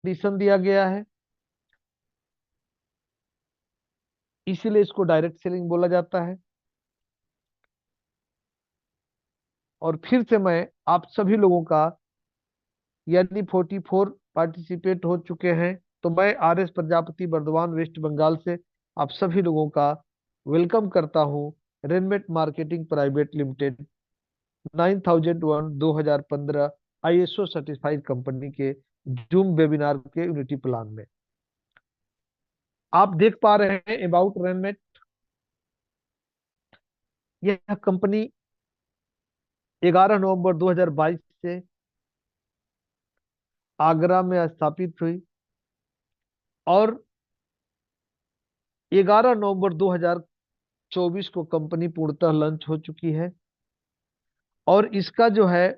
Condition दिया गया है, इसीलिए इसको डायरेक्ट सेलिंग बोला जाता है। और फिर से मैं आप सभी लोगों का, यानी 44 पार्टिसिपेट हो चुके हैं, तो मैं RS प्रजापति बर्दवान वेस्ट बंगाल से आप सभी लोगों का वेलकम करता हूं Rainmate marketing private limited 9001 2015 ISO certified company के जूम वेबिनार के यूनिटी प्लान में। आप देख पा रहे हैं अबाउट रेनमेट। यह कंपनी 11 नवंबर 2022 से आगरा में स्थापित हुई और 11 नवंबर 2024 को कंपनी पूर्णतः लॉन्च हो चुकी है। और इसका जो है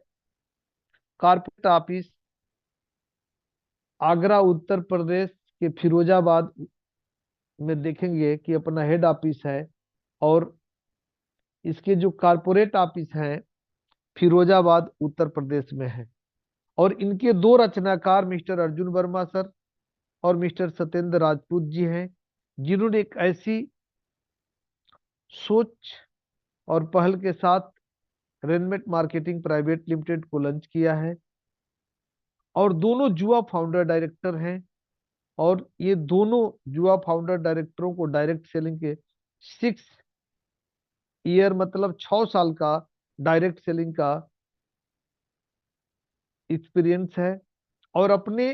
कॉर्पोरेट ऑफिस आगरा उत्तर प्रदेश के फिरोजाबाद में देखेंगे कि अपना हेड ऑफिस है। और इसके जो कॉर्पोरेट ऑफिस हैं फिरोजाबाद उत्तर प्रदेश में है। और इनके दो रचनाकार मिस्टर अर्जुन वर्मा सर और मिस्टर सत्येंद्र राजपूत जी हैं, जिन्होंने एक ऐसी सोच और पहल के साथ रेनमेट मार्केटिंग प्राइवेट लिमिटेड को लॉन्च किया है। और दोनों जुआ फाउंडर डायरेक्टर हैं। और ये दोनों जुआ फाउंडर डायरेक्टरों को डायरेक्ट सेलिंग के 6 ईयर मतलब 6 साल का डायरेक्ट सेलिंग का एक्सपीरियंस है। और अपने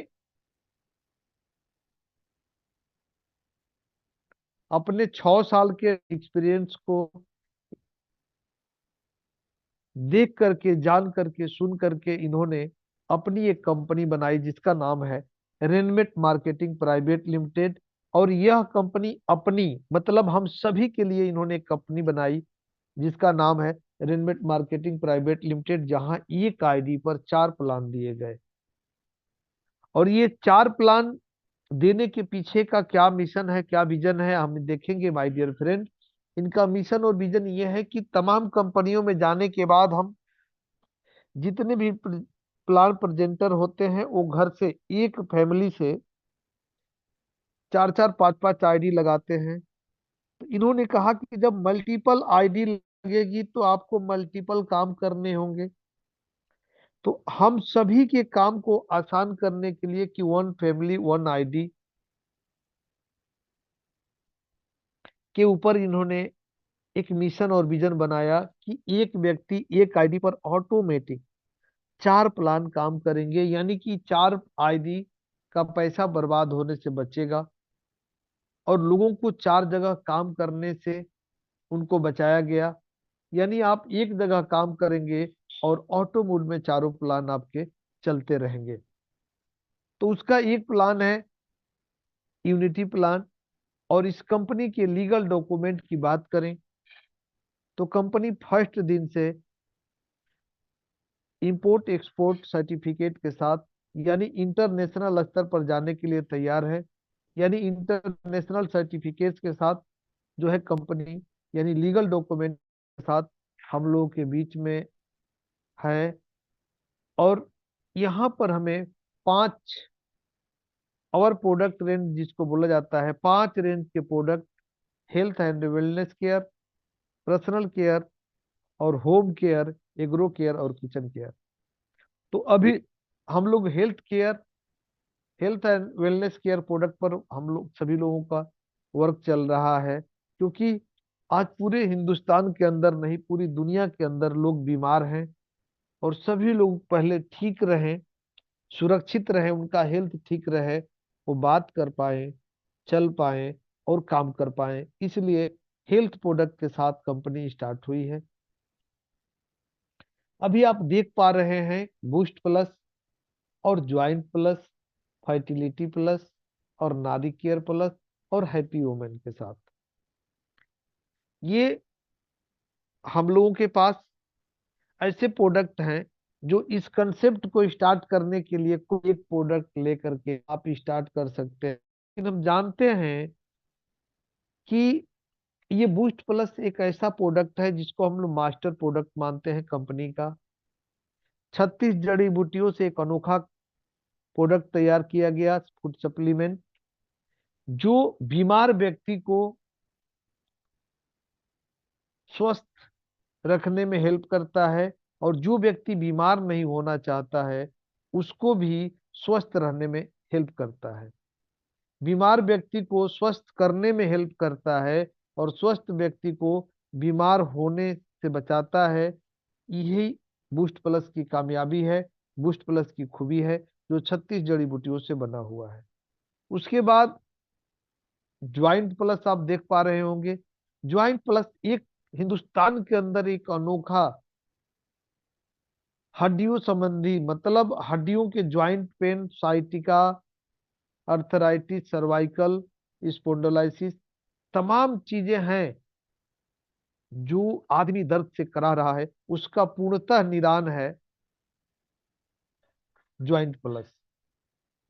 अपने 6 साल के एक्सपीरियंस को देख करके, जान करके, सुन करके इन्होंने अपनी एक कंपनी बनाई जिसका नाम है रेनमेट मार्केटिंग प्राइवेट लिमिटेड। और यह कंपनी अपनी मतलब हम सभी के लिए इन्होंने एक कंपनी बनाई जिसका नाम है रेनमेट मार्केटिंग प्राइवेट लिमिटेड, जहां एक आईडी पर 4 प्लान दिए गए। और ये 4 प्लान देने के पीछे का क्या मिशन है, क्या विजन है, हम देखेंगे माय डियर फ्रेंड। इनका मिशन और विजन ये है कि तमाम कंपनियों में जाने के बाद हम जितने भी प्लान प्रेजेंटर होते हैं वो घर से एक फैमिली से 4 4 5 5 आईडी लगाते हैं। तो इन्होंने कहा कि जब मल्टीपल आईडी लगेगी तो आपको मल्टीपल काम करने होंगे। तो हम सभी के काम को आसान करने के लिए कि वन फैमिली वन आईडी के ऊपर इन्होंने एक मिशन और विजन बनाया कि एक व्यक्ति एक आईडी पर ऑटोमेटिक 4 प्लान काम करेंगे, यानी कि 4 आईडी का पैसा बर्बाद होने से बचेगा और लोगों को 4 जगह काम करने से उनको बचाया गया। यानी आप एक जगह काम करेंगे और ऑटो मोड में 4 प्लान आपके चलते रहेंगे। तो उसका एक प्लान है यूनिटी प्लान। और इस कंपनी के लीगल डॉक्यूमेंट की बात करें तो कंपनी फर्स्ट दिन से इंपोर्ट एक्सपोर्ट सर्टिफिकेट के साथ, यानी इंटरनेशनल स्तर पर जाने के लिए तैयार है। यानी इंटरनेशनल सर्टिफिकेट्स के साथ जो है कंपनी, यानी लीगल डॉक्यूमेंट के साथ हम लोगों के बीच में है। और यहाँ पर हमें 5 और प्रोडक्ट रेंज जिसको बोला जाता है, 5 रेंज के product health and wellness care, personal care और होम केयर, एग्रो केयर और किचन केयर। तो अभी हम लोग health and wellness care product पर हम लोग सभी लोगों का वर्क चल रहा है, क्योंकि आज पूरे हिंदुस्तान के अंदर नहीं पूरी दुनिया के अंदर लोग बीमार हैं। और सभी लोग पहले ठीक रहें, सुरक्षित रहें, उनका हेल्थ ठीक रहे, वो बात कर पाए, चल पाए और काम कर पाए, इसलिए हेल्थ प्रोडक्ट के साथ कंपनी स्टार्ट हुई है। अभी आप देख पा रहे हैं बूस्ट प्लस और ज्वाइंट प्लस, फर्टिलिटी प्लस और नारी केयर प्लस और हैप्पी वुमेन के साथ ये हम लोगों के पास ऐसे प्रोडक्ट हैं जो इस कंसेप्ट को स्टार्ट करने के लिए कोई एक प्रोडक्ट लेकर के आप स्टार्ट कर सकते हैं। लेकिन हम जानते हैं कि ये बूस्ट प्लस एक ऐसा प्रोडक्ट है जिसको हम लोग मास्टर प्रोडक्ट मानते हैं कंपनी का। 36 जड़ी बूटियों से एक अनोखा प्रोडक्ट तैयार किया गया, फूड सप्लीमेंट, जो बीमार व्यक्ति को स्वस्थ रखने में हेल्प करता है, और जो व्यक्ति बीमार नहीं होना चाहता है उसको भी स्वस्थ रहने में हेल्प करता है। बीमार व्यक्ति को स्वस्थ करने में हेल्प करता है और स्वस्थ व्यक्ति को बीमार होने से बचाता है। यही बूस्ट प्लस की कामयाबी है, बूस्ट प्लस की खूबी है, जो 36 जड़ी बूटियों से बना हुआ है। उसके बाद ज्वाइंट प्लस आप देख पा रहे होंगे। ज्वाइंट प्लस एक हिंदुस्तान के अंदर एक अनोखा हड्डियों संबंधी, मतलब हड्डियों के joint pain, sciatica, arthritis, cervical spondylosis, तमाम चीजें हैं जो आदमी दर्द से करा रहा है, उसका पूर्णतः निदान है ज्वाइंट प्लस।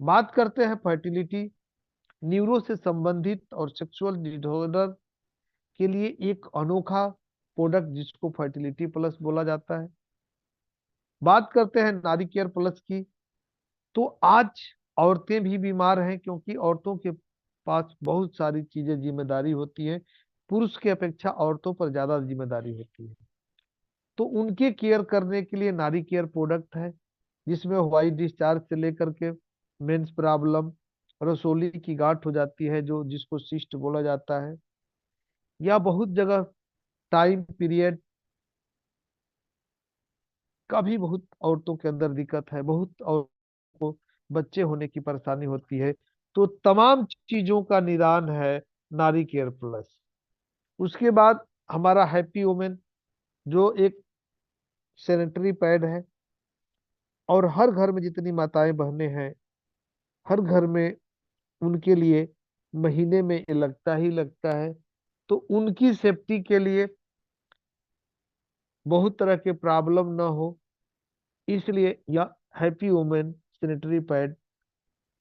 बात करते हैं फर्टिलिटी, न्यूरो से संबंधित और सेक्सुअल डिसऑर्डर के लिए एक अनोखा प्रोडक्ट जिसको फर्टिलिटी प्लस बोला जाता है। बात करते हैं नारी केयर प्लस की, तो आज औरतें भी बीमार हैं क्योंकि औरतों के पास बहुत सारी चीजें जिम्मेदारी होती है, पुरुष की अपेक्षा औरतों पर ज्यादा जिम्मेदारी होती है। तो उनके केयर करने के लिए नारी केयर प्रोडक्ट है, जिसमें व्हाइट डिस्चार्ज से लेकर के मेंस प्रॉब्लम, रसोली की गांठ हो जाती है जो जिसको सिस्ट बोला जाता है, या बहुत जगह टाइम पीरियड का भी बहुत औरतों के अंदर दिक्कत है, बहुत औरतों को बच्चे होने की परेशानी होती है। तो तमाम चीजों का निदान है नारी केयर प्लस। उसके बाद हमारा हैप्पी वुमेन, जो एक सैनिटरी पैड है, और हर घर में जितनी माताएं बहनें हैं, हर घर में उनके लिए महीने में ये लगता ही लगता है। तो उनकी सेफ्टी के लिए बहुत तरह के प्रॉब्लम ना हो, इसलिए यह हैप्पी वुमेन सैनिटरी पैड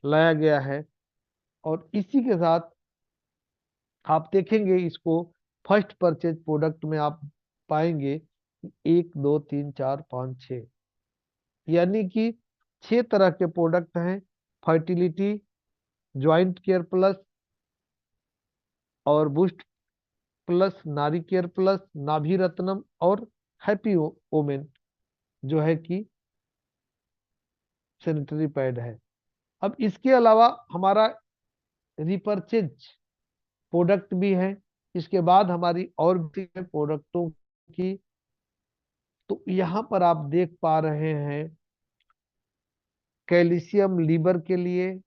लाया गया है। और इसी के साथ आप देखेंगे इसको फर्स्ट परचेज प्रोडक्ट में आप पाएंगे 1 2 3 4 5 6, यानी कि 6 तरह के प्रोडक्ट हैं। फर्टिलिटी, ज्वाइंट केयर प्लस, और बूस्ट प्लस, नारी केयर प्लस, नाभि रत्नम, और हैप्पी वोमेन जो है कि सैनिटरी पैड है। अब इसके अलावा हमारा रिपर्चेज प्रोडक्ट भी है। इसके बाद हमारी और भी प्रोडक्टों की, तो यहाँ पर आप देख पा रहे हैं कैल्शियम लीवर के लिए,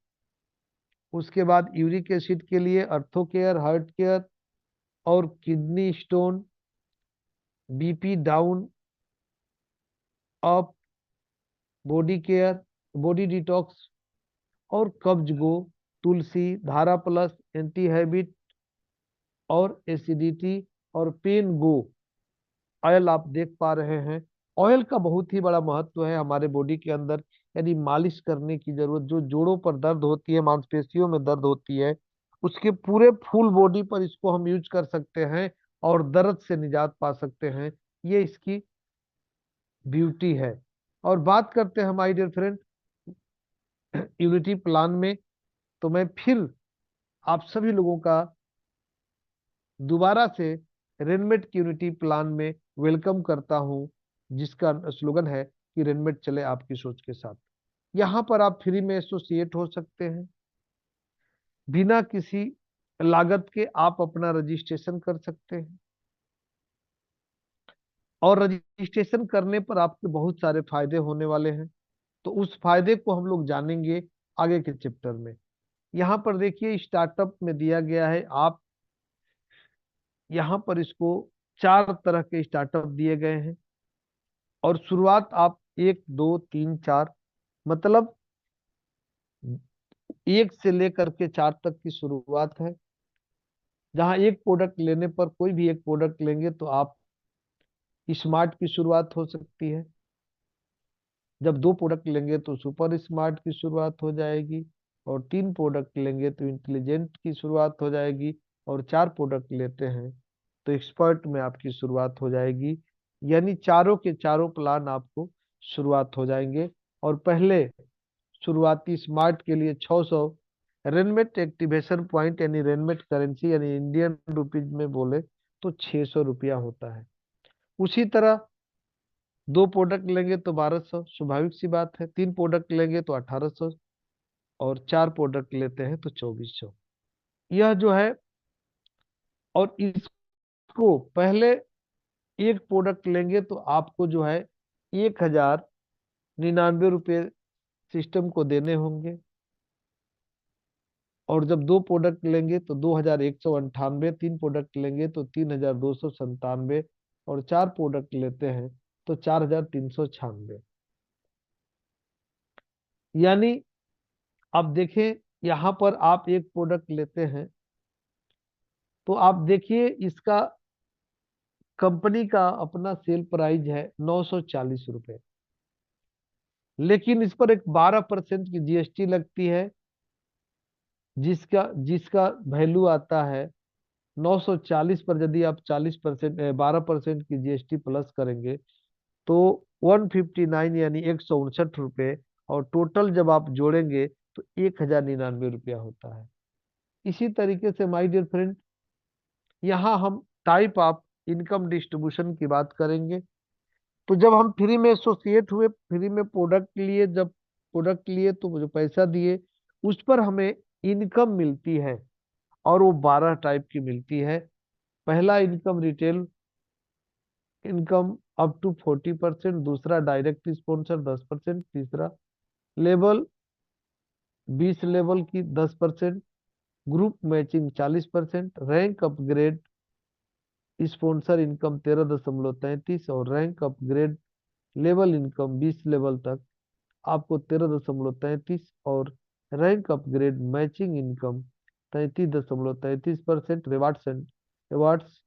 उसके बाद यूरिक एसिड के लिए अर्थो केयर, हार्ट केयर, और kidney stone, BP down up, body care, body detox, और कब्ज गो, तुलसी, धारा प्लस, एंटी हैबिट, और एसिडिटी, और पेन गो ऑयल आप देख पा रहे हैं। ऑयल का बहुत ही बड़ा महत्व है हमारे बॉडी के अंदर। यदि मालिश करने की जरूरत, जो जोड़ों पर दर्द होती है, मांसपेशियों में दर्द होती है, उसके पूरे फुल बॉडी पर इसको हम यूज कर सकते हैं और दर्द से निजात पा सकते हैं। ये इसकी ब्यूटी है। और बात करते हैं my dear friend unity plan में, तो मैं फिर आप सभी लोगों का दोबारा से रेनमेट यूनिटी प्लान में वेलकम करता हूं, जिसका स्लोगन है कि रेनमेट चले आपकी सोच के साथ। यहाँ पर आप फ्री में एसोसिएट हो सकते हैं, बिना किसी लागत के आप अपना रजिस्ट्रेशन कर सकते हैं, और रजिस्ट्रेशन करने पर आपके बहुत सारे फायदे होने वाले हैं। तो उस फायदे को हम लोग जानेंगे आगे के चैप्टर में। यहाँ पर देखिए स्टार्टअप में दिया गया है, आप यहाँ पर इसको 4 तरह के स्टार्टअप दिए गए हैं, और शुरुआत आप 1 2 3 4, मतलब 1 से लेकर के 4 तक की शुरुआत है। जहाँ एक प्रोडक्ट लेने पर, कोई भी एक प्रोडक्ट लेंगे तो आप स्मार्ट की शुरुआत हो सकती है। जब 2 प्रोडक्ट लेंगे तो सुपर स्मार्ट की शुरुआत हो जाएगी, और 3 प्रोडक्ट लेंगे तो इंटेलिजेंट की शुरुआत हो जाएगी, और 4 प्रोडक्ट लेते हैं तो एक्सपर्ट में आपकी शुरुआत हो जाएगी। यानी चारों के चारों प्लान आपको शुरुआत हो जाएंगे। और पहले शुरुआती स्मार्ट के लिए 600, रेनमेट एक्टिवेशन पॉइंट यानी रेनमेट करेंसी यानी इंडियन रुपीज में बोले तो 600 रुपया होता है। उसी तरह 2 प्रोडक्ट लेंगे तो 1200, स्वाभाविक सी बात है। 3 प्रोडक्ट लेंगे तो 1800, और 4 प्रोडक्ट लेते हैं तो 2400। यह जो है, और इसको पहले 1 प्रोडक्ट लेंगे तो आपको जो है 1099 रुपये सिस्टम को देने होंगे, और जब 2 प्रोडक्ट लेंगे तो 2198, 3 प्रोडक्ट लेंगे तो 3297, और 4 प्रोडक्ट लेते हैं तो 4396। यानी अब देखें, यहां पर आप 1 प्रोडक्ट लेते हैं तो आप देखिए इसका कंपनी का अपना सेल प्राइस है 940 रुपये, लेकिन इस पर एक 12% की जीएसटी लगती है, जिसका जिसका वैल्यू आता है 940 पर। यदि आप 40%, 12% की जीएसटी प्लस करेंगे तो 159 यानी 169 रुपये, और टोटल जब आप जोड़ेंगे तो 1099 रुपया होता है। इसी तरीके से माय डियर फ्रेंड, यहाँ हम टाइप ऑफ इनकम डिस्ट्रीब्यूशन की बात करेंगे। तो जब हम फ्री में एसोसिएट हुए, फ्री में प्रोडक्ट लिए, जब प्रोडक्ट लिए तो जो पैसा दिए उस पर हमें इनकम मिलती है, और वो 12 टाइप की मिलती है। पहला income retail income up to 40%, दूसरा डायरेक्ट स्पॉन्सर 10%, तीसरा लेवल 20 लेवल की 10%, group matching 40%, rank upgrade sponsor income 13.33, और rank upgrade level income 20 level तक आपको 13.33, और rank upgrade matching income 33.33%, rewards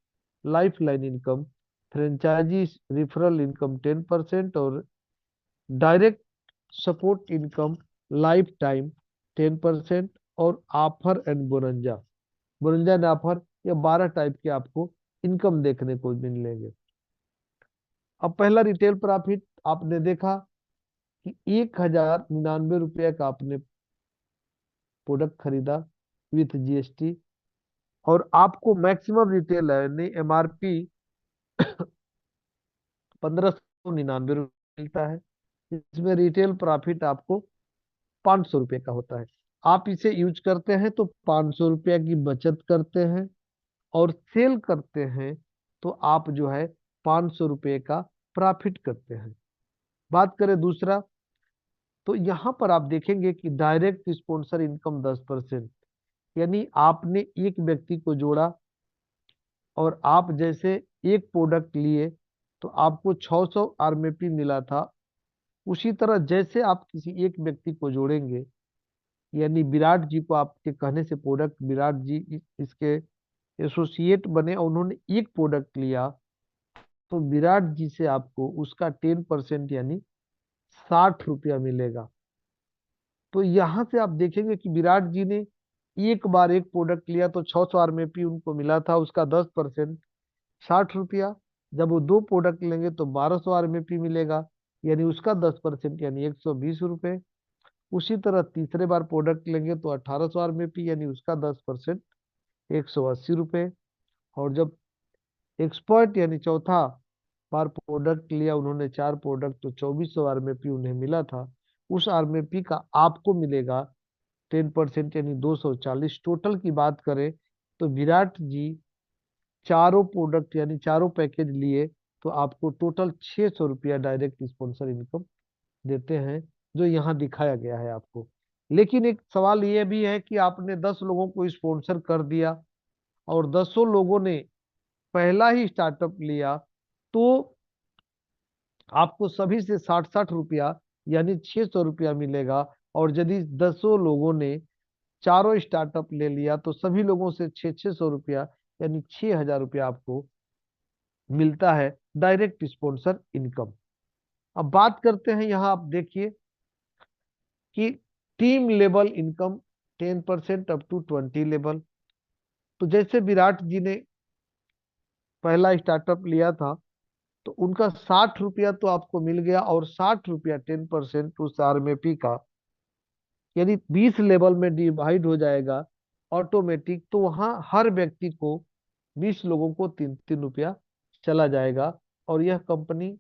life line income, franchise referral income 10%, और direct support income life time 10%, और offer and bonanza bonanza and offer, ये 12 type के आपको income देखने को मिलेंगे। अब पहला रिटेल प्रॉफिट आपने देखा कि 1099 रुपये का आपने प्रोडक्ट खरीदा विथ जीएसटी, और आपको मैक्सिमम रिटेल है यानी एमआरपी 1599 मिलता है। इसमें रिटेल प्रॉफिट आपको 500 रुपये का होता है। आप इसे यूज करते हैं तो 500 रुपया की बचत करते हैं, और सेल करते हैं तो आप जो है 500 रुपये का प्रॉफिट करते हैं। बात करें दूसरा, तो यहां पर आप देखेंगे कि डायरेक्ट स्पॉन्सर इनकम 10%, यानी आपने एक व्यक्ति को जोड़ा, और आप जैसे 1 प्रोडक्ट लिए तो आपको 600 आरएमपी मिला था। उसी तरह जैसे आप किसी एक व्यक्ति को जोड़ेंगे, यानी विराट जी को आपके कहने से प्रोडक्ट विराट जी इसके एसोसिएट बने और उन्होंने 1 प्रोडक्ट लिया, तो विराट जी से आपको उसका 10% यानी 60 रुपया मिलेगा। तो यहाँ से आप देखेंगे कि विराट जी ने एक बार 1 प्रोडक्ट लिया तो 600 आरएमपी उनको मिला था, उसका 10% 60 रुपया। जब वो 2 प्रोडक्ट लेंगे तो 1200 आरएमपी मिलेगा, यानी उसका 10% यानी 120 रुपये। उसी तरह तीसरे बार प्रोडक्ट लेंगे तो 1800 आरएमपी यानी उसका 10% 180 रुपये। और जब एक्सपर्ट यानी चौथा बार प्रोडक्ट लिया उन्होंने 4 प्रोडक्ट, तो 2400 आरएमपी उन्हें मिला था। उस आरएमपी का आपको मिलेगा 10% यानी 240। टोटल की बात करें तो विराट जी चारों प्रोडक्ट यानी चारों पैकेज लिए तो आपको टोटल 600 रुपया डायरेक्ट स्पॉन्सर इनकम देते हैं, जो यहाँ दिखाया गया है आपको। लेकिन एक सवाल ये भी है कि आपने 10 लोगों को स्पॉन्सर कर दिया और 10 लोगों ने पहला ही स्टार्टअप लिया, तो आपको सभी से 60-60 रुपया यानी 600 रुपया मिलेगा। और यदि 10 लोगों ने चारों स्टार्टअप ले लिया तो सभी लोगों से 600 रुपया यानी 6000 रुपया आपको मिलता है डायरेक्ट स्पॉन्सर इनकम। अब बात करते हैं, यहाँ आप देखिए कि team level income 10% up to 20 level. तो जैसे विराट जी ने पहला स्टार्टअप लिया था तो उनका 60 रुपया तो आपको मिल गया, और 60 रुपया 10% उस आरएमपी का यानी 20 लेवल में डिवाइड हो जाएगा ऑटोमेटिक, तो वहां हर व्यक्ति को 20 लोगों को 3-3 रुपया चला जाएगा, और यह कंपनी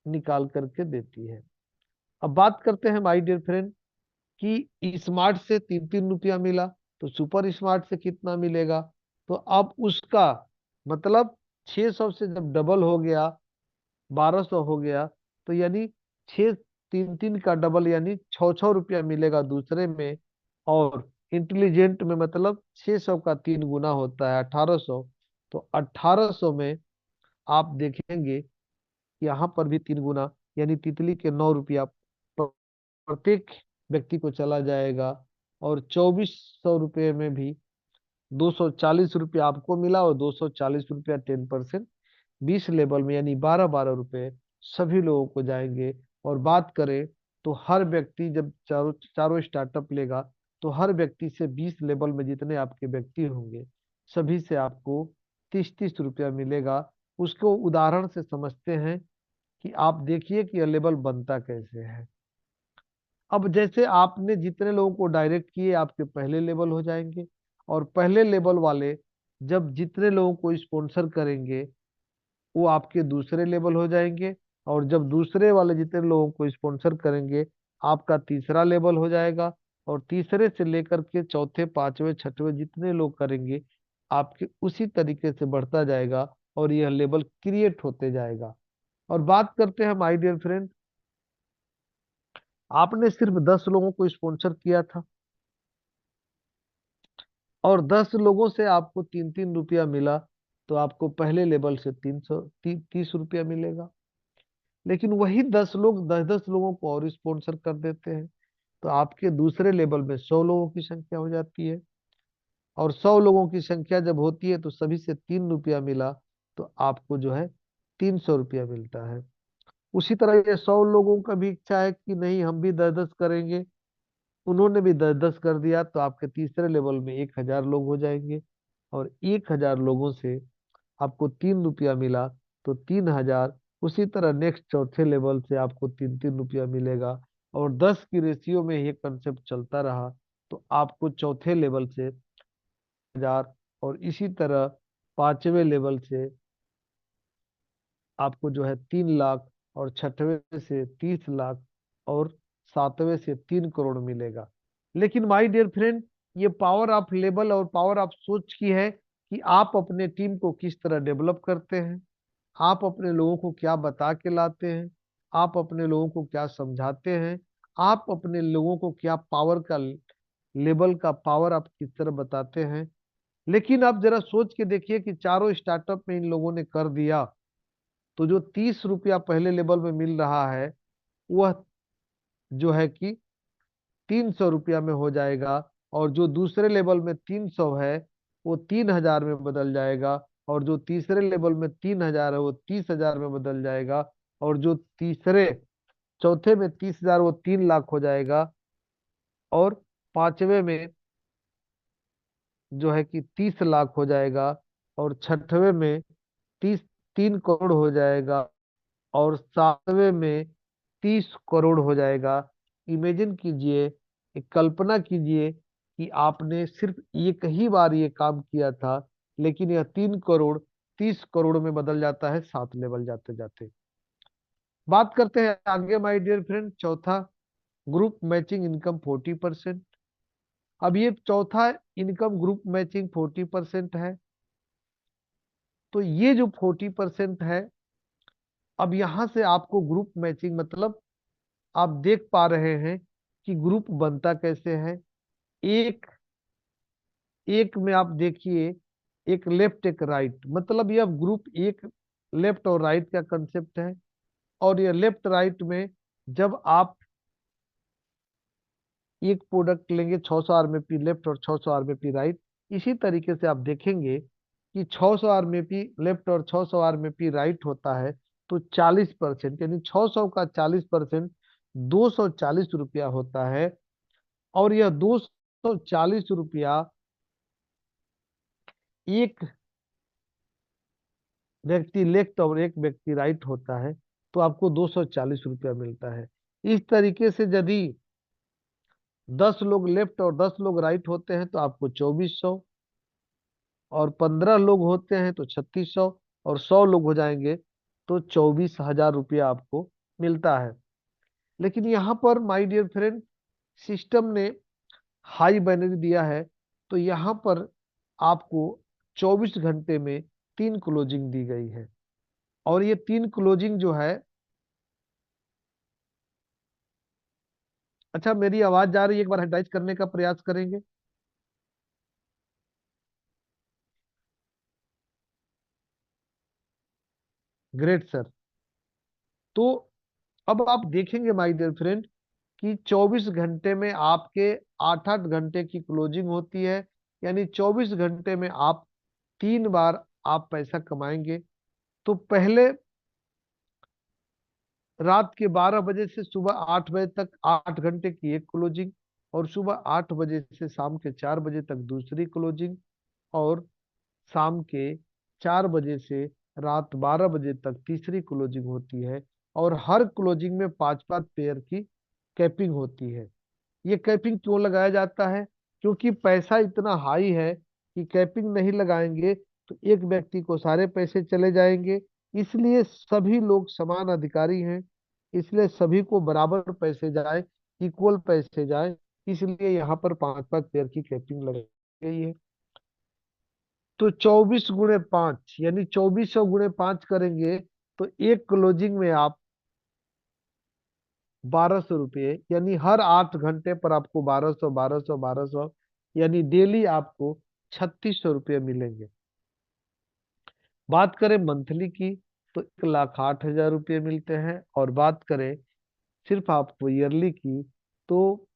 निकाल करके देती है। अब बात करते हैं माय डियर फ्रेंड कि स्मार्ट से 3-3 रुपया मिला, तो सुपर स्मार्ट से कितना मिलेगा। तो अब उसका मतलब 600 से जब डबल हो गया 1200 हो गया, तो यानी 6 3 3 का डबल यानी 6 6 रुपया मिलेगा दूसरे में। और इंटेलिजेंट में मतलब 600 का 3 गुना होता है 1800। तो 1800 में आप देखेंगे यहाँ पर भी 3 गुना, यानी तितली के 9 रुपया प्रत्येक व्यक्ति को चला जाएगा। और 2400 रुपये में भी 240 रुपया आपको मिला, और 240 रुपया 10%, 20 लेवल में यानी 12-12 रुपए सभी लोगों को जाएंगे। और बात करें तो हर व्यक्ति जब चारों चारों स्टार्टअप लेगा, तो हर व्यक्ति से 20 लेवल में जितने आपके व्यक्ति होंगे सभी से आपको 30-30 रुपया मिलेगा। उसको उदाहरण से समझते हैं कि आप देखिए कि यह लेवल बनता कैसे है। अब जैसे आपने जितने लोगों को डायरेक्ट किए आपके पहले लेवल हो जाएंगे, और पहले लेवल वाले जब जितने लोगों को स्पॉन्सर करेंगे वो आपके दूसरे लेवल हो जाएंगे, और जब दूसरे वाले जितने लोगों को स्पॉन्सर करेंगे आपका तीसरा लेवल हो जाएगा, और तीसरे से लेकर के चौथे पांचवे छठवें जितने लोग करेंगे आपके उसी तरीके से बढ़ता जाएगा, और यह लेवल क्रिएट होते जाएगा। और बात करते हैं माय डियर फ्रेंड, आपने सिर्फ 10 लोगों को स्पॉन्सर किया था, और 10 लोगों से आपको 3-3 रुपया मिला, तो आपको पहले लेवल से 30 रुपया मिलेगा। लेकिन वही 10 लोग 10-10 लोगों को और स्पॉन्सर कर देते हैं, तो आपके दूसरे लेवल में 100 लोगों की संख्या हो जाती है। और 100 लोगों की संख्या जब होती है तो सभी से 3 रुपया मिला, तो आपको जो है 300 रुपया मिलता है। उसी तरह ये 100 लोगों का भी इच्छा है कि नहीं हम भी 10-10 करेंगे, उन्होंने भी 10-10 कर दिया, तो आपके तीसरे लेवल में 1000 लोग हो जाएंगे। और 1000 लोगों से आपको 3 रुपया मिला, तो 3000। उसी तरह नेक्स्ट चौथे लेवल से आपको 3-3 रुपया मिलेगा, और 10 की रेशियो में ये कंसेप्ट चलता रहा, तो आपको चौथे लेवल से 1000, और इसी तरह पांचवें लेवल से आपको जो है 3 लाख, और छठवें से 30 लाख, और सातवें से 3 करोड़ मिलेगा। लेकिन माय डियर फ्रेंड, ये पावर ऑफ लेवल और पावर ऑफ सोच की है कि आप अपने टीम को किस तरह डेवलप करते हैं, आप अपने लोगों को क्या बता के लाते हैं, आप अपने लोगों को क्या समझाते हैं, आप अपने लोगों को क्या पावर का लेवल का पावर आप किस तरह बताते हैं। लेकिन आप जरा सोच के देखिए कि चारों स्टार्टअप में इन लोगों ने कर दिया, तो जो 30 रुपया पहले लेवल में मिल रहा है वह जो है कि 300 रुपया में हो जाएगा, और जो दूसरे लेवल में 300 है वो 3000 में बदल जाएगा, और जो तीसरे लेवल में 3000 है वो 30,000 में बदल जाएगा, और जो तीसरे चौथे में 30,000 वो 3 लाख हो जाएगा, और पांचवे में जो है कि 30 लाख हो जाएगा, और छठवें में 3 करोड़ हो जाएगा, और सातवें में 30 करोड़ हो जाएगा। इमेजिन कीजिए, एक कल्पना कीजिए कि आपने सिर्फ एक ही बार ये काम किया था, लेकिन यह 3 करोड़ 30 करोड़ में बदल जाता है 7 लेवल जाते जाते। बात करते हैं आगे माय डियर फ्रेंड, चौथा, ग्रुप मैचिंग इनकम 40%। अब ये चौथा इनकम ग्रुप मैचिंग 40% है, तो ये जो 40% है, अब यहां से आपको ग्रुप मैचिंग मतलब आप देख पा रहे हैं कि ग्रुप बनता कैसे है। एक एक में आप देखिए, एक लेफ्ट एक राइट, मतलब यह ग्रुप एक लेफ्ट और राइट का कंसेप्ट है। और यह लेफ्ट राइट में जब आप एक प्रोडक्ट लेंगे 600 RMP लेफ्ट और 600 RMP राइट, इसी तरीके से आप देखेंगे कि 600 RMP लेफ्ट और 600 RMP राइट होता है, तो 40% यानी 600 का 40% 240 रुपया होता है। और यह 240 रुपया एक व्यक्ति लेफ्ट और एक व्यक्ति राइट होता है, तो आपको 240 रुपया मिलता है। इस तरीके से यदि 10 लोग लेफ्ट और 10 लोग राइट होते हैं तो आपको 2400, और 15 लोग होते हैं तो 3600, और 100 लोग हो जाएंगे तो 24,000 रुपया आपको मिलता है। लेकिन यहाँ पर माय डियर फ्रेंड, सिस्टम ने हाई बाइनरी दिया है, तो यहाँ पर आपको 24 घंटे में 3 क्लोजिंग दी गई है। और ये 3 क्लोजिंग जो है, अच्छा मेरी आवाज जा रही है, एक बार हटाइज करने का प्रयास करेंगे। Great sir. तो अब आप देखेंगे माय डियर फ्रेंड कि 24 घंटे में आपके 8-8 घंटे की क्लोजिंग होती है, यानी 24 घंटे में आप 3 बार आप पैसा कमाएंगे। तो पहले रात के 12 बजे से सुबह 8 बजे तक 8 घंटे की एक क्लोजिंग, और सुबह 8 बजे से शाम के 4 बजे तक दूसरी क्लोजिंग, और शाम के 4 बजे से रात 12 बजे तक तीसरी क्लोजिंग होती है। और हर क्लोजिंग में 5-5 पेयर की कैपिंग होती है। ये कैपिंग क्यों लगाया जाता है? क्योंकि पैसा इतना हाई है कि कैपिंग नहीं लगाएंगे तो एक व्यक्ति को सारे पैसे चले जाएंगे। इसलिए सभी लोग समान अधिकारी हैं, इसलिए सभी को बराबर पैसे जाए, इक्वल पैसे जाए, इसलिए यहाँ पर 5-5 पेयर की कैपिंग लगाई गई है। तो 24 × 5 यानी 2400 × 5 करेंगे तो एक क्लोजिंग में आप 1200 रुपये, यानी हर 8 घंटे पर आपको 1200 1200 1200, यानी डेली आपको 3600 रुपये मिलेंगे। बात करें मंथली की तो 1,08,000 रुपये मिलते हैं, और बात करें सिर्फ आपको ईयरली की तो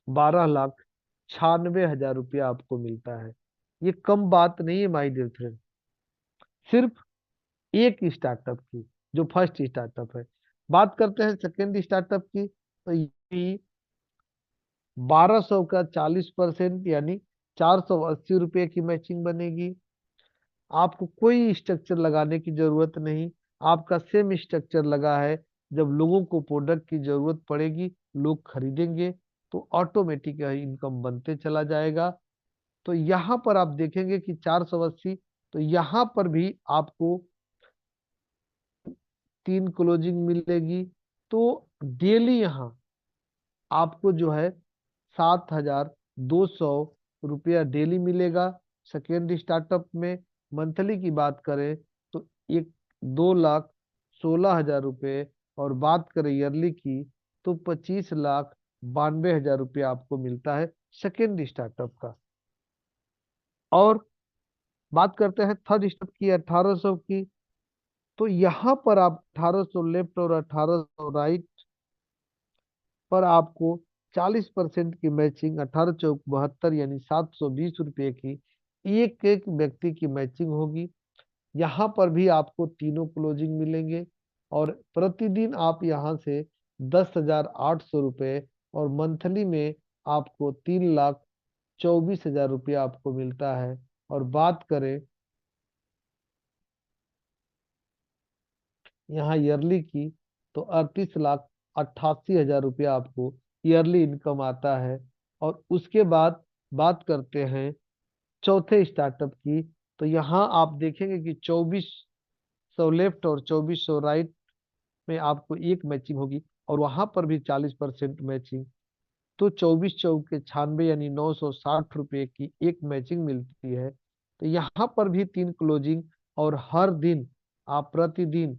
12,96,000 रुपया आपको मिलता है। ये कम बात नहीं है माय डियर फ्रेंड, सिर्फ एक स्टार्टअप की, जो फर्स्ट स्टार्टअप है। बात करते हैं सेकेंड स्टार्टअप की, तो ये 1200 का 40%, यानी 480 रुपये की मैचिंग बनेगी। आपको कोई स्ट्रक्चर लगाने की जरूरत नहीं, आपका सेम स्ट्रक्चर लगा है। जब लोगों को प्रोडक्ट की जरूरत पड़ेगी, लोग खरीदेंगे, तो ऑटोमेटिक इनकम बनते चला जाएगा। तो यहाँ पर आप देखेंगे कि 480, तो यहाँ पर भी आपको 3 क्लोजिंग मिलेगी। तो डेली यहाँ आपको जो है 7,200 रुपया डेली मिलेगा सेकेंड स्टार्टअप में। मंथली की बात करें तो 2,16,000 रुपये, और बात करें ईयरली की तो 25,92,000 रुपया आपको मिलता है सेकेंड स्टार्टअप का। और बात करते हैं थर्ड स्टार्टअप की, 1,800 की। तो यहाँ पर आप 1,800 लेफ्ट और 1,800 राइट पर आपको 40% की मैचिंग, 18 चौक 72, यानी 720 रुपये की एक एक व्यक्ति की मैचिंग होगी। यहाँ पर भी आपको तीनों क्लोजिंग मिलेंगे, और प्रतिदिन आप यहाँ से 10,800 रुपये, और मंथली में आपको 3,24,000 रुपया आपको मिलता है। और बात करें यहाँ ईयरली की तो 38,88,000 रुपया आपको ईयरली इनकम आता है। और उसके बाद बात करते हैं चौथे स्टार्टअप की, तो यहाँ आप देखेंगे कि 2,400 लेफ्ट और 2,400 राइट में आपको एक मैचिंग होगी, और वहां पर भी 40% मैचिंग। तो 24 चौके 96, यानी 960 रुपये की एक मैचिंग मिलती है। तो यहाँ पर भी 3 क्लोजिंग, और हर दिन आप प्रतिदिन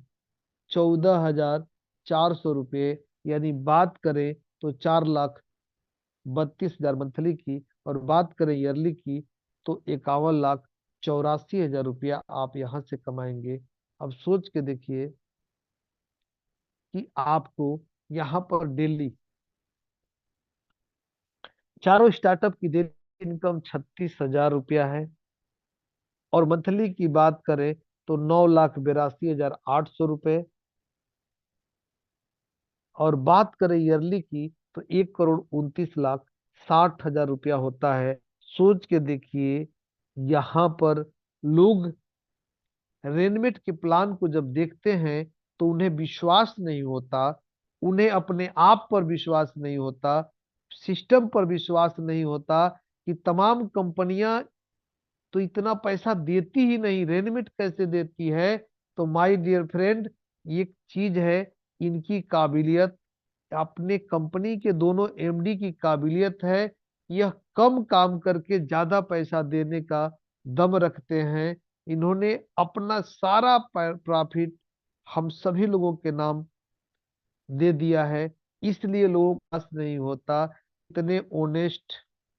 14,400 रुपये, यानी बात करें तो 4,32,000 मंथली की, और बात करें ईयरली की तो 51,84,000 रुपया आप यहाँ से कमाएंगे। अब सोच के देखिए कि आपको यहाँ पर डेली चारों स्टार्टअप की डेली इनकम 36,000 रुपया है, और मंथली की बात करें तो 9,82,800 रुपये, और बात करें ईयरली की तो 1,29,60,000 रुपया होता है। सोच के देखिए, यहाँ पर लोग रेनमेट के प्लान को जब देखते हैं तो उन्हें विश्वास नहीं होता, उन्हें अपने आप पर विश्वास नहीं होता सिस्टम पर विश्वास नहीं होता कि तमाम कंपनियां तो इतना पैसा देती ही नहीं, रेनमेट कैसे देती है। तो माय डियर फ्रेंड, एक चीज है, इनकी काबिलियत, अपने कंपनी के दोनों एमडी की काबिलियत है। यह कम काम करके ज्यादा पैसा देने का दम रखते हैं। इन्होंने अपना सारा प्रॉफिट हम सभी लोगों के नाम दे दिया है, इसलिए लोगों के पास नहीं होता। इतने ओनेस्ट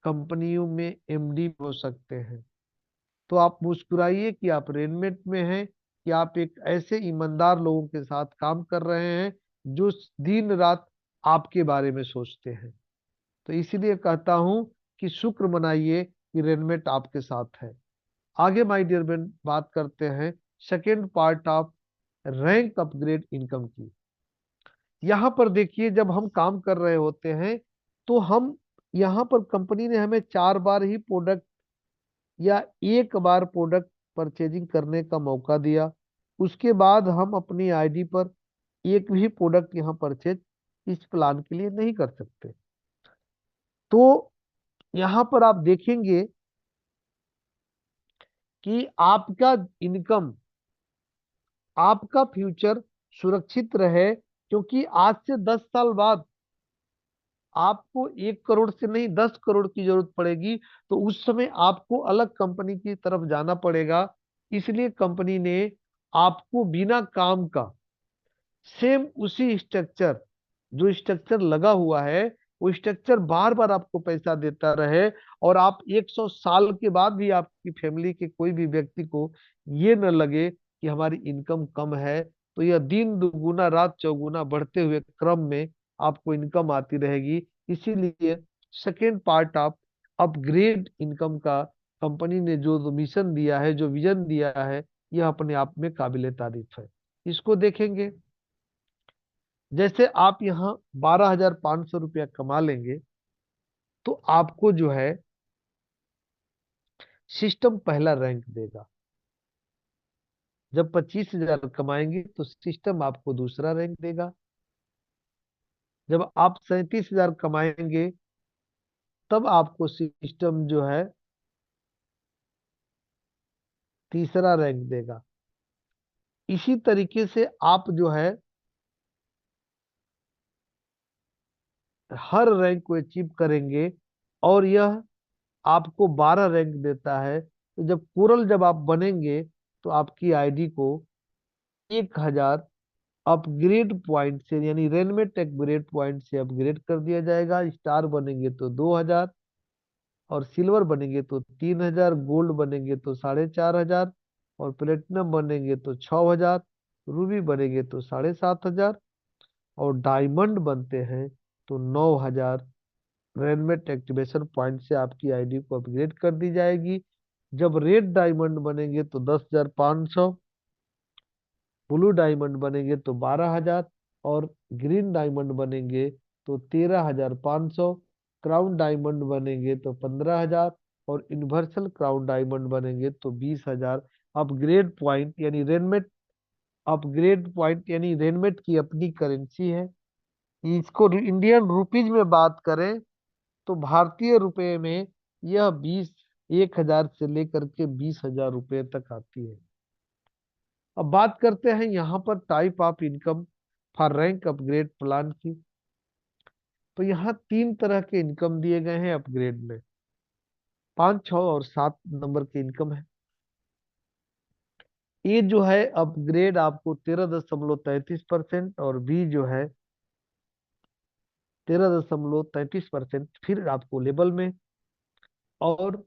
कंपनियों में एमडी हो सकते हैं। तो आप मुस्कुराइए कि आप रेनमेट में हैं, कि आप एक ऐसे ईमानदार लोगों के साथ काम कर रहे हैं जो दिन रात आपके बारे में सोचते हैं। तो इसीलिए कहता हूं कि शुक्र मनाइए कि रेनमेट आपके साथ है। आगे माय डियर फ्रेंड बात करते हैं second part of rank upgrade income की। यहाँ पर देखिए, जब हम काम कर रहे होते हैं तो हम, यहाँ पर कंपनी ने हमें 4 बार ही प्रोडक्ट या एक बार प्रोडक्ट परचेजिंग करने का मौका दिया। उसके बाद हम अपनी आईडी पर एक भी प्रोडक्ट यहाँ परचेज इस प्लान के लिए नहीं कर सकते। तो यहाँ पर आप देखेंगे कि आपका इनकम, आपका फ्यूचर सुरक्षित रहे, क्योंकि आज से 10 साल बाद आपको 1 करोड़ से नहीं 10 करोड़ की जरूरत पड़ेगी। तो उस समय आपको अलग कंपनी की तरफ जाना पड़ेगा। इसलिए कंपनी ने आपको बिना काम का सेम उसी स्ट्रक्चर, जो स्ट्रक्चर लगा हुआ है, वो स्ट्रक्चर बार बार आपको पैसा देता रहे, और आप 100 साल के बाद भी आपकी फैमिली के कोई भी व्यक्ति को ये न लगे कि हमारी इनकम कम है। तो यह दिन दुगुना रात चौगुना बढ़ते हुए क्रम में आपको इनकम आती रहेगी। इसीलिए second part of upgrade income का कंपनी ने जो मिशन दिया है, जो विजन दिया है, यह अपने आप में काबिले तारीफ है। इसको देखेंगे, जैसे आप यहाँ 12,500 रुपया कमा लेंगे तो आपको जो है सिस्टम पहला रैंक देगा। जब 25,000 कमाएंगे तो सिस्टम आपको दूसरा रैंक देगा। जब आप 37,000 कमाएंगे तब आपको सिस्टम जो है तीसरा रैंक देगा। इसी तरीके से आप जो है हर रैंक को अचीव करेंगे, और यह आपको 12 रैंक देता है। तो जब कोरल जब आप बनेंगे तो आपकी आईडी को 1,000 अपग्रेड पॉइंट से, यानी रेनमेट अपग्रेड पॉइंट से अपग्रेड कर दिया जाएगा। स्टार बनेंगे तो 2,000, और सिल्वर बनेंगे तो 3,000, गोल्ड बनेंगे तो 4,500, और प्लेटिनम बनेंगे तो 6,000, रूबी बनेंगे तो 7,500, और डायमंड बनते हैं तो 9,000। रेनमेट एक्टिवेशन पॉइंट से आपकी आईडी को अपग्रेड कर दी जाएगी। जब रेड डायमंड बनेंगे तो 10,500, ब्लू डायमंड बनेंगे तो 12,000, और ग्रीन डायमंड बनेंगे तो 13,500, क्राउन डायमंड बनेंगे तो 15,000, और यूनिवर्सल क्राउन डायमंड बनेंगे तो 20,000। अपग्रेड पॉइंट यानी रेनमेट, अपग्रेड पॉइंट यानी रेनमेट की अपनी करेंसी है। इसको इंडियन रुपीज में बात करें तो भारतीय रुपए में यह 1,000 से लेकर के 20,000 रुपए तक आती है। अब बात करते हैं यहाँ पर type of income for rank upgrade plan की। तो यहाँ 3 तरह के इनकम दिए गए हैं अपग्रेड में, 5, 6 और 7 नंबर के इनकम है। ए जो है अपग्रेड आपको 13.33%, और बी जो है 13.33% फिर आपको लेबल में, और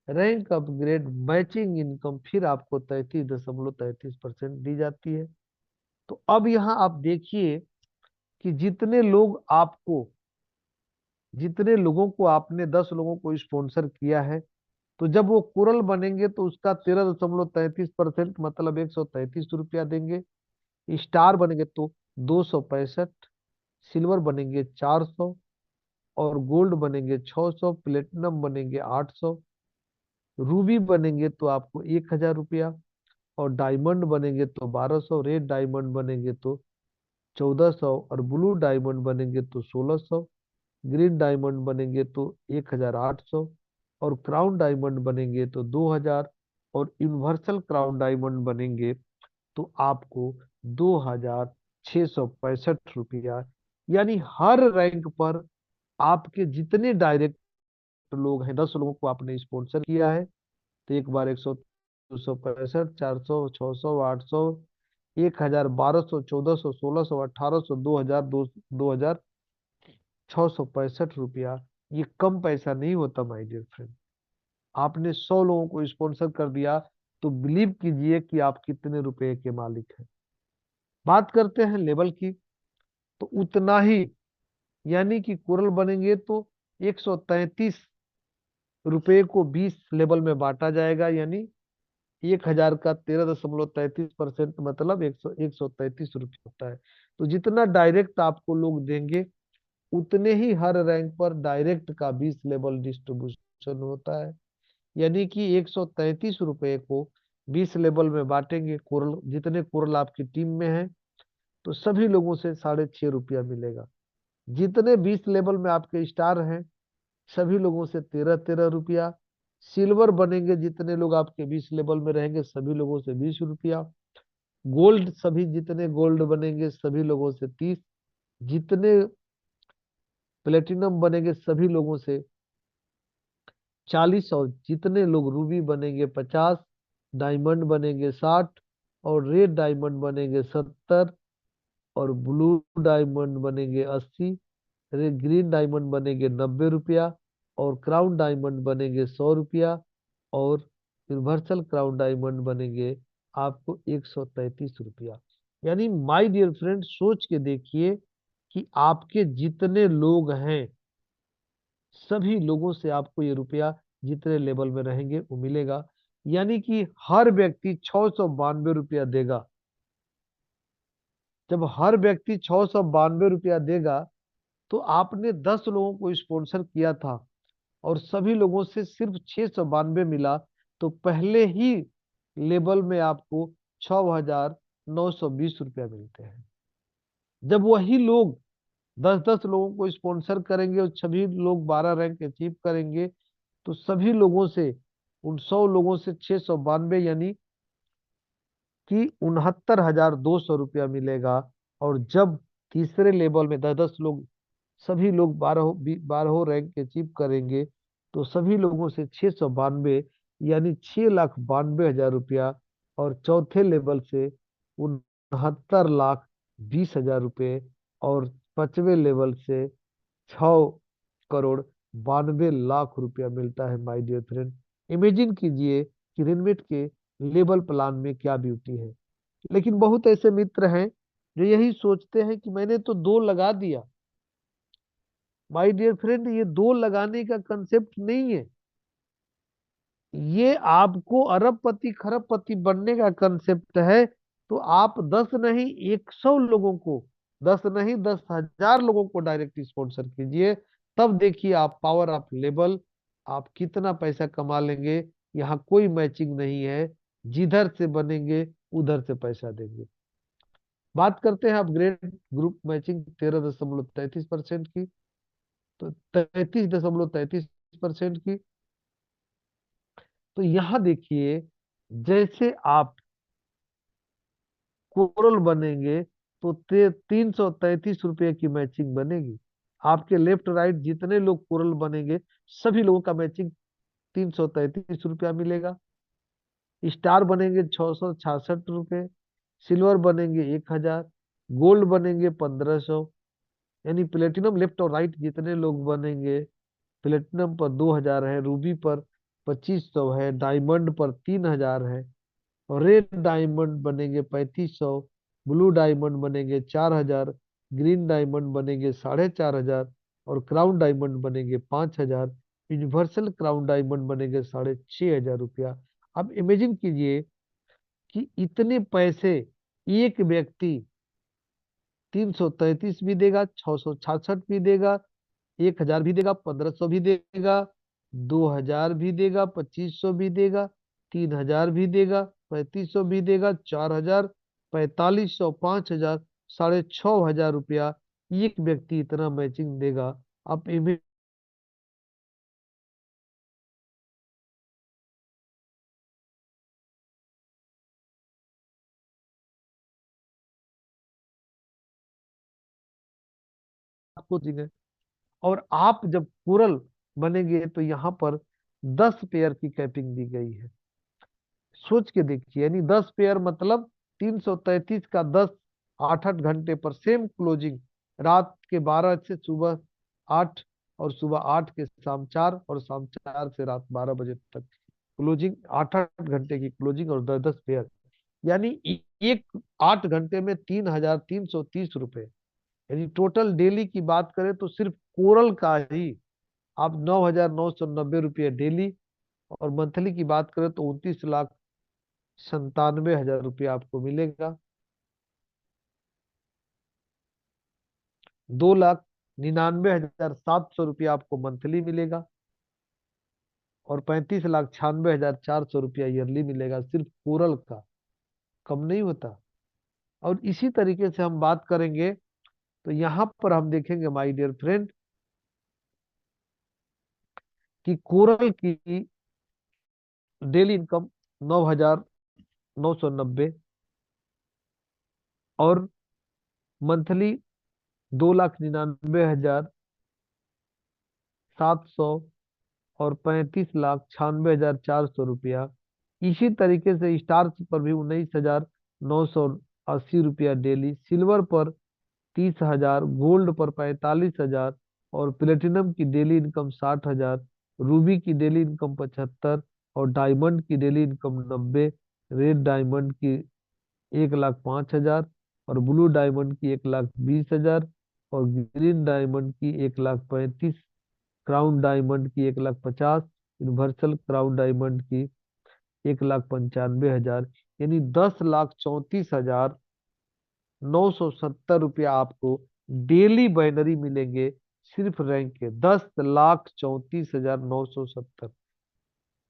रैंक अपग्रेड मैचिंग इनकम फिर आपको 33.33% दी जाती है। तो अब यहाँ आप देखिए कि जितने लोगों को आपने 10 लोगों को स्पॉन्सर किया है, तो जब वो कुरल बनेंगे तो उसका 13.33% मतलब 133 रुपया देंगे। स्टार बनेंगे तो 265, सिल्वर बनेंगे 400, और गोल्ड बनेंगे 600, प्लेटिनम बनेंगे 800, रूबी बनेंगे तो आपको 1,000 रुपया, और डायमंड बनेंगे तो 1,200, रेड डायमंड बनेंगे तो 1,400, और ब्लू डायमंड बनेंगे तो 1,600। ग्रीन डायमंड बनेंगे तो 1800, और क्राउन डायमंड बनेंगे तो 2000, और यूनिवर्सल क्राउन डायमंड बनेंगे तो आपको 2665 रुपया। यानी हर रैंक पर आपके जितने डायरेक्ट लोग हैं, 10 लोगों को आपने स्पॉन्सर किया है, तो एक बार 100, 265, 400, 600, 800, 1000, 1200, 1400, 1600, 1800, 2000, 2665 रुपया। ये कम पैसा नहीं होता माय डियर फ्रेंड। आपने 100 लोगों को स्पॉन्सर कर दिया, तो बिलीव कीजिए कि आप कितने रुपए के मालिक हैं। बात करते हैं लेवल की, तो उतना ही, यानी कि कोरल बनेंगे तो 133 रुपए को 20 लेवल में बांटा जाएगा, यानी 1000 का 13.33%, मतलब 133 रुपये होता है। तो जितना डायरेक्ट आपको लोग देंगे, उतने ही हर रैंक पर डायरेक्ट का 20 लेवल डिस्ट्रीब्यूशन होता है। यानी कि 133 रुपए को 20 लेवल में बांटेंगे, कोरल जितने कोरल आपकी टीम में है, तो सभी लोगों से 6.5 रुपया मिलेगा। जितने 20 लेवल में आपके स्टार हैं, सभी लोगों से 13-13 रुपया। सिल्वर बनेंगे जितने लोग आपके 20 लेवल में रहेंगे, सभी लोगों से 20 रुपया। गोल्ड, सभी जितने गोल्ड बनेंगे सभी लोगों से 30। जितने प्लेटिनम बनेंगे सभी लोगों से 40, और जितने लोग रूबी बनेंगे 50। डायमंड बनेंगे 60, और रेड डायमंड बनेंगे 70, और ब्लू डायमंड बनेंगे 80। ग्रीन डायमंड बनेंगे 90 रुपया, और क्राउन डायमंड बनेंगे 100 रुपया, और यूनिवर्सल क्राउन डायमंड बनेंगे आपको 133 रुपया। यानी माय डियर फ्रेंड, सोच के देखिए कि आपके जितने लोग हैं, सभी लोगों से आपको ये रुपया जितने लेवल में रहेंगे वो मिलेगा। यानी कि हर व्यक्ति 692 रुपया देगा। जब हर व्यक्ति 692 रुपया देगा, तो आपने 10 लोगों को स्पॉन्सर किया था और सभी लोगों से सिर्फ 692 मिला, तो पहले ही लेवल में आपको 6,920 रुपया मिलते हैं। जब वही लोग 10-10 लोगों को स्पॉन्सर करेंगे और सभी लोग 12 रैंक अचीव करेंगे, तो सभी लोगों से, उन 100 लोगों से 692, यानी कि 69,200 रुपया मिलेगा। और जब तीसरे लेवल में 10-10 लोग, सभी लोग 12 रैंक अचीव करेंगे, तो सभी लोगों से 692, यानी 6,92,000 रुपया। और चौथे लेवल से 69,20,000 रुपये। और 5वें लेवल से 6,92,00,000 रुपया मिलता है माय डियर फ्रेंड। इमेजिन कीजिए कि रिनवेट के लेवल प्लान में क्या ब्यूटी है। लेकिन बहुत ऐसे मित्र हैं जो यही सोचते हैं कि मैंने तो 2 लगा दिया। माय डियर फ्रेंड, ये 2 लगाने का कंसेप्ट नहीं है, ये आपको अरबपति खरबपति बनने का कंसेप्ट है। तो आप 10 नहीं, 100 लोगों को, 10 नहीं, 10,000 लोगों को डायरेक्ट स्पॉन्सर कीजिए। तब देखिए आप पावर ऑफ लेवल, आप कितना पैसा कमा लेंगे। यहाँ कोई मैचिंग नहीं है, जिधर से बनेंगे उधर से पैसा देंगे। बात करते हैं अपग्रेड ग्रुप मैचिंग 13.33% की, तो 33.33% की। तो यहाँ देखिए, जैसे आप कोरल बनेंगे, तो 333 रुपये की मैचिंग बनेगी। आपके लेफ्ट राइट जितने लोग कोरल बनेंगे, सभी लोगों का मैचिंग 333 रुपया मिलेगा। स्टार बनेंगे 666 रुपये, सिल्वर बनेंगे 1000, गोल्ड बनेंगे 1500, यानी प्लेटिनम लेफ्ट और राइट जितने लोग बनेंगे, प्लेटिनम पर 2000 है, रूबी पर 2500 है, डायमंड पर 3000 है, और रेड डायमंड बनेंगे 3500, ब्लू डायमंड बनेंगे 4000, ग्रीन डायमंड बनेंगे 4500, और क्राउन डायमंड बनेंगे 5000, यूनिवर्सल क्राउन डायमंड बनेंगे 6500 रुपया। अब इमेजिन कीजिए कि इतने पैसे एक व्यक्ति 333 भी देगा, 666 भी देगा, 1000 भी देगा, 1500 भी देगा, 2000 भी देगा, 2500 भी देगा, 3000 भी देगा, 3500 भी देगा, 4000, 4500, 5000, 6,500 रुपया एक व्यक्ति इतना मैचिंग देगा। आप इमेज आपको देंगे। और आप जब कोरल बनेंगे तो यहाँ पर 10 पेयर की कैपिंग दी गई है। सोच के देखिए, यानी 10 पेयर मतलब 333 का 10, 8 8 घंटे पर सेम क्लोजिंग। रात के 12 से सुबह 8, और सुबह 8 के शाम 4, और शाम 4 से रात 12 बजे तक क्लोजिंग। 8 8 घंटे की क्लोजिंग और 10 10 पेयर, यानी एक 8 घंटे में 3,330 रुपए। यानी टोटल डेली की बात करें तो सिर्फ कोरल का ही आप 9,990 रुपये डेली। और मंथली की बात करें तो 29,97,000 रुपये आपको मिलेगा। 2,99,700 रुपये आपको मंथली मिलेगा, और 35,96,400 रुपया ईयरली मिलेगा सिर्फ कोरल का। कम नहीं होता। और इसी तरीके से हम बात करेंगे तो यहाँ पर हम देखेंगे माय डियर फ्रेंड कि कोरल की डेली इनकम 9,990, और मंथली 2,99,700, और 35,96,400 रुपया। इसी तरीके से स्टार्स पर भी 19,980 रुपया डेली, सिल्वर पर 30,000, गोल्ड पर 45,000, और प्लेटिनम की डेली इनकम 60,000, रूबी की डेली इनकम 75, और डायमंड की डेली इनकम 90, रेड डायमंड की 1,05,000, और ब्लू डायमंड की 1,20,000, और ग्रीन डायमंड की 1,35,000, क्राउन डायमंड की 1,50,000, यूनिवर्सल क्राउन डायमंड की 1,95,000। यानी 10,34,970 रुपया आपको डेली बाइनरी मिलेंगे सिर्फ रैंक के। 10,34,970।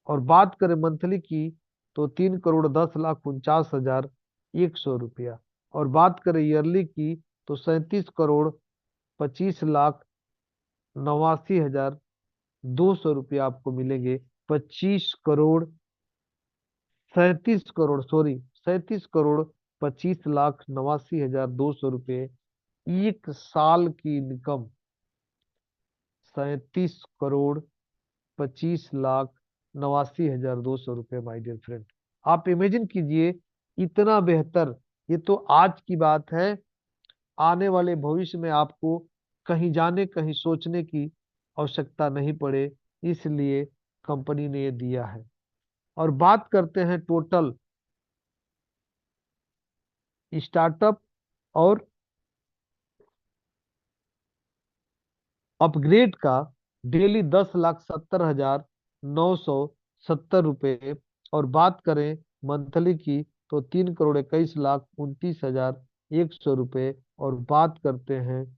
और बात करें मंथली की तो 3,10,49,100 रुपया। और बात करें ईयरली की तो 37,25,89,200 रुपया आपको मिलेंगे। 35 करोड़ 37 करोड़ 35 करोड़ 25,89,200 रुपये एक साल की इनकम। 37,25,89,200 रुपये माय डियर फ्रेंड। आप इमेजिन कीजिए, इतना बेहतर। ये तो आज की बात है, आने वाले भविष्य में आपको कहीं जाने कहीं सोचने की आवश्यकता नहीं पड़े, इसलिए कंपनी ने ये दिया है। और बात करते हैं टोटल स्टार्टअप और अपग्रेड का डेली 10,70,970 रुपये। और बात करें मंथली की तो 3,21,29,100 रुपये। और बात करते हैं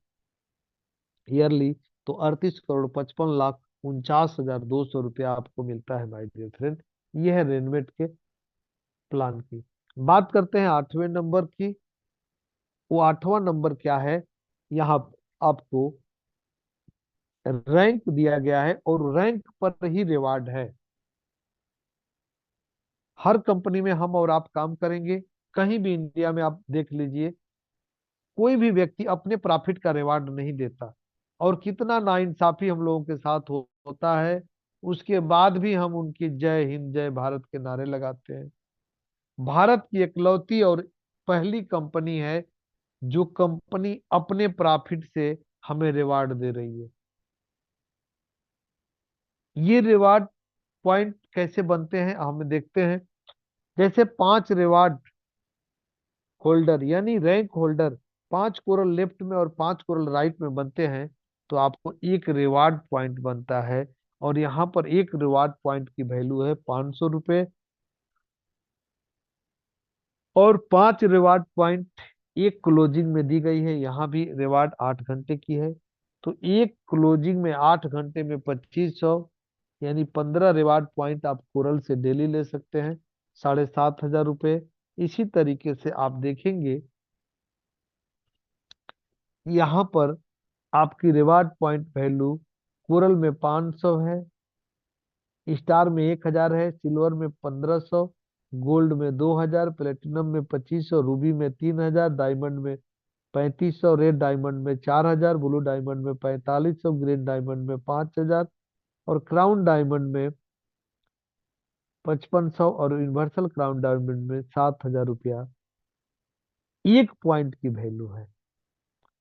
ईयरली तो 38,55,49,200 रुपया आपको मिलता है माय डियर फ्रेंड। यह है रेनवेट के प्लान की। बात करते हैं 8वें नंबर की। वो 8वां नंबर क्या है? यहाँ आपको रैंक दिया गया है, और रैंक पर ही रिवार्ड है। हर कंपनी में हम और आप काम करेंगे, कहीं भी इंडिया में आप देख लीजिए, कोई भी व्यक्ति अपने प्रॉफिट का रिवार्ड नहीं देता। और कितना नाइंसाफी हम लोगों के साथ होता है। उसके बाद भी हम उनकी जय हिंद जय भारत के नारे लगाते हैं। भारत की इकलौती और पहली कंपनी है जो कंपनी अपने प्रॉफिट से हमें रिवार्ड दे रही है। ये रिवार्ड पॉइंट कैसे बनते हैं हम देखते हैं। जैसे 5 रिवार्ड होल्डर यानी रैंक होल्डर 5 कोरल लेफ्ट में और 5 कोरल राइट में बनते हैं, तो आपको एक रिवार्ड पॉइंट बनता है। और यहाँ पर एक रिवार्ड पॉइंट की वैल्यू है 500 रुपये। और 5 रिवार्ड पॉइंट एक क्लोजिंग में दी गई है, यहाँ भी रिवार्ड 8 घंटे की है। तो एक क्लोजिंग में 8 घंटे में 2500, यानी 15 रिवार्ड पॉइंट आप कोरल से डेली ले सकते हैं, 7,500 रुपये। इसी तरीके से आप देखेंगे यहाँ पर आपकी रिवार्ड पॉइंट वैल्यू कोरल में 500 है, स्टार में 1000 है, सिल्वर में 1500, गोल्ड में 2000, प्लेटिनम में 2500, रूबी में 3000, डायमंड में 3500, रेड डायमंड में 4000, ब्लू डायमंड में 4500, ग्रीन डायमंड में 5000 और क्राउन डायमंड में 5500 और यूनिवर्सल क्राउन डायमंड में 7000 रुपया एक पॉइंट की वैल्यू है।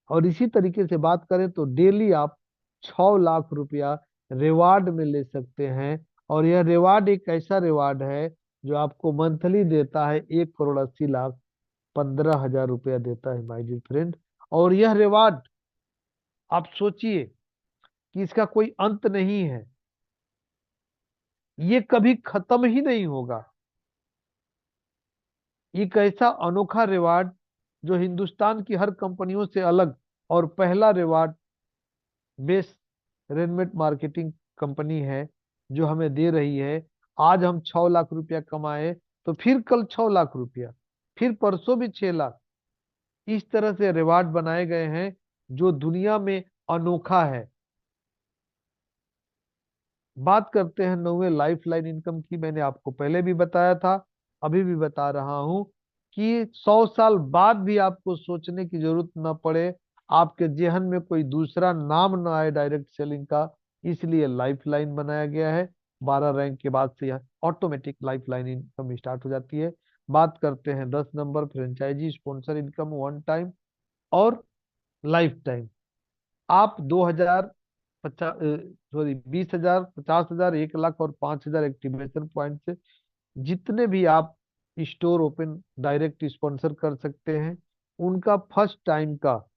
और इसी तरीके से बात करें तो डेली आप 6 लाख रुपया रिवार्ड में ले सकते हैं। और यह रिवार्ड एक ऐसा रिवार्ड है जो आपको मंथली देता है 1,80,15,000 रुपया देता है माय डियर फ्रेंड। और यह रिवार्ड आप सोचिए कि इसका कोई अंत नहीं है, ये कभी खत्म ही नहीं होगा। एक ऐसा अनोखा रिवार्ड जो हिंदुस्तान की हर कंपनियों से अलग और पहला रिवार्ड बेस्ट रेनमेट मार्केटिंग कंपनी है जो हमें दे रही है। आज हम 6 लाख रुपया कमाए तो फिर कल 6 लाख रुपया, फिर परसों भी 6 लाख। इस तरह से रिवार्ड बनाए गए हैं जो दुनिया में अनोखा है। बात करते हैं नौवे लाइफ लाइन इनकम की। मैंने आपको पहले भी बताया था, अभी भी बता रहा हूं कि 100 साल बाद भी आपको सोचने की जरूरत न पड़े, आपके जेहन में कोई दूसरा नाम ना आए डायरेक्ट सेलिंग का, इसलिए लाइफ लाइन बनाया गया है। 12 रैंक के बाद से यह automatic life line income start हो जाती है। बात करते हैं 10 number franchise sponsor income, one time और लाइफ टाइम। आप 2050, सॉरी 20,000, 50,000, 1 लाख और 5,000 एक्टिवेशन पॉइंट से जितने भी आप स्टोर ओपन डायरेक्ट स्पॉन्सर कर सकते हैं, उनका फर्स्ट टाइम का,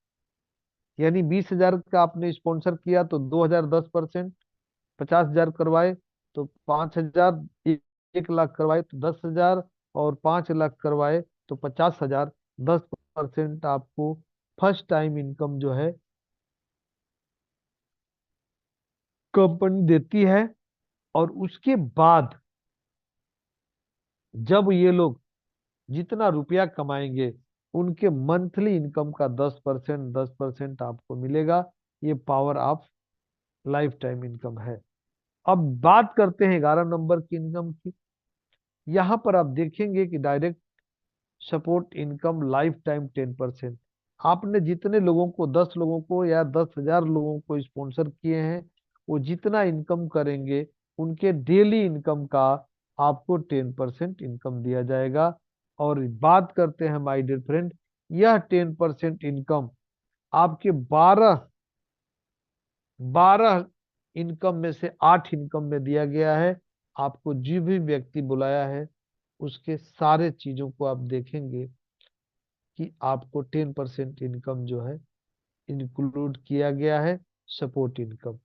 यानी 20,000 का आपने स्पॉन्सर किया तो 2,010%, 50,000 करवाए तो 5,000, 1 लाख करवाए तो 10,000 और 5 लाख करवाए तो 50,000, 10% आपको फर्स्ट टाइम इनकम जो है कंपनी देती है। और उसके बाद जब ये लोग जितना रुपया कमाएंगे उनके मंथली इनकम का 10%, 10% आपको मिलेगा। ये power of life time income है। अब बात करते हैं 11 नंबर की इनकम की। यहाँ पर आप देखेंगे कि direct support income life time 10%। आपने जितने लोगों को, 10 लोगों को या 10,000 लोगों को स्पॉन्सर किए हैं, वो जितना इनकम करेंगे उनके डेली इनकम का आपको 10% इनकम दिया जाएगा। और बात करते हैं माय डियर फ्रेंड, यह 10% इनकम आपके 12 इनकम में से 8 इनकम में दिया गया है। आपको जो भी व्यक्ति बुलाया है उसके सारे चीजों को आप देखेंगे कि आपको 10% इनकम जो है इंक्लूड किया गया है सपोर्ट इनकम।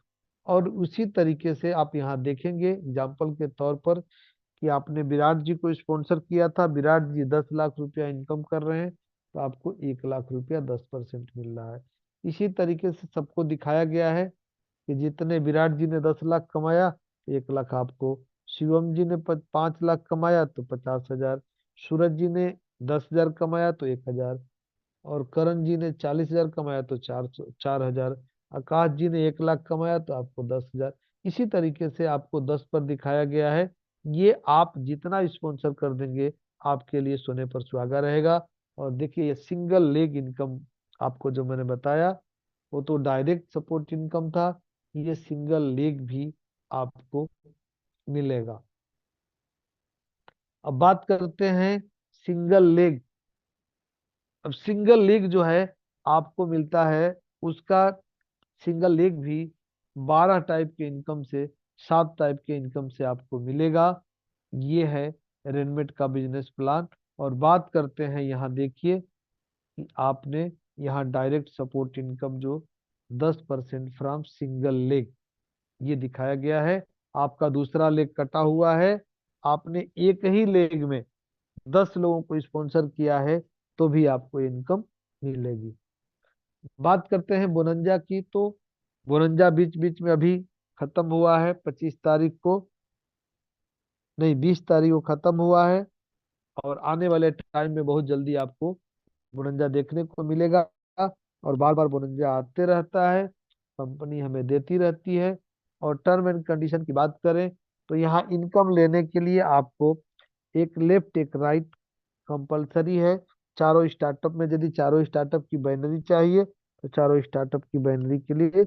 और उसी तरीके से आप यहाँ देखेंगे एग्जाम्पल के तौर पर कि आपने विराट जी को स्पॉन्सर किया था, विराट जी 10 लाख रुपया इनकम कर रहे हैं तो आपको 1 लाख रुपया 10% मिल रहा है। इसी तरीके से सबको दिखाया गया है कि जितने विराट जी ने 10 लाख कमाया, 1 लाख आपको, शिवम जी ने 5 लाख कमाया तो 50,000, सूरज जी ने 10,000 कमाया तो 1,000, और करण जी ने 40,000 कमाया तो 4,000, आकाश जी ने 1 लाख कमाया तो आपको 10,000। इसी तरीके से आपको 10 पर दिखाया गया है। ये आप जितना स्पॉन्सर कर देंगे आपके लिए सोने पर सुहागा रहेगा। और देखिए ये सिंगल लेग इनकम आपको जो मैंने बताया वो तो डायरेक्ट सपोर्ट इनकम था, ये सिंगल लेग भी आपको मिलेगा। अब बात करते हैं सिंगल लेग। अब सिंगल लेग जो है आपको मिलता है, उसका सिंगल लेग भी 12 टाइप के इनकम से, 7 टाइप के इनकम से आपको मिलेगा। ये है रेनमेट का बिजनेस प्लान। और बात करते हैं यहाँ देखिए कि आपने यहाँ डायरेक्ट सपोर्ट इनकम जो 10% फ्रॉम सिंगल लेग ये दिखाया गया है। आपका दूसरा लेग कटा हुआ है, आपने एक ही लेग में 10 लोगों को स्पॉन्सर किया है तो भी आपको इनकम मिलेगी। बात करते हैं बोनंजा की, तो बोनंजा बीच बीच में अभी खत्म हुआ है, 25 तारीख को, नहीं 20 तारीख को खत्म हुआ है। और आने वाले टाइम में बहुत जल्दी आपको बोनंजा देखने को मिलेगा। और बार बार बोनंजा आते रहता है। कंपनी हमें देती रहती है। और टर्म एंड कंडीशन की बात करें तो यहाँ इनकम लेने के लिए आपको एक लेफ्ट एक राइट कंपलसरी है। चारों स्टार्टअप में यदि चारों स्टार्टअप की बाइनरी चाहिए तो चारों स्टार्टअप की बाइनरी के लिए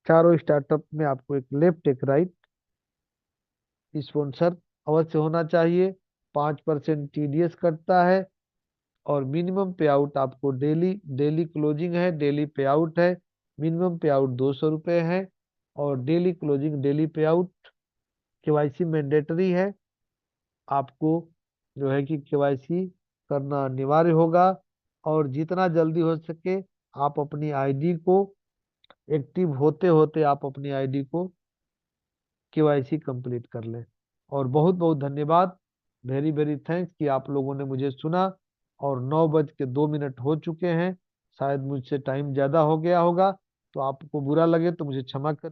चारों स्टार्टअप में आपको एक लेफ्ट एक राइट स्पॉन्सर अवश्य होना चाहिए। 5% टीडीएस कटता है। और मिनिमम पे आउट आपको डेली डेली क्लोजिंग है, डेली पे आउट है। मिनिमम पे आउट 200 रुपये है। और डेली क्लोजिंग डेली पे आउट। केवाईसी मैंडेटरी है। आपको जो है कि केवाईसी करना अनिवार्य होगा। और जितना जल्दी हो सके आप अपनी आईडी को एक्टिव होते होते आप अपनी आईडी को केवाईसी कंप्लीट कर लें। और बहुत बहुत धन्यवाद। वेरी वेरी थैंक्स कि आप लोगों ने मुझे सुना। और 9:02 हो चुके हैं। शायद मुझसे टाइम ज़्यादा हो गया होगा, तो आपको बुरा लगे तो मुझे क्षमा कर।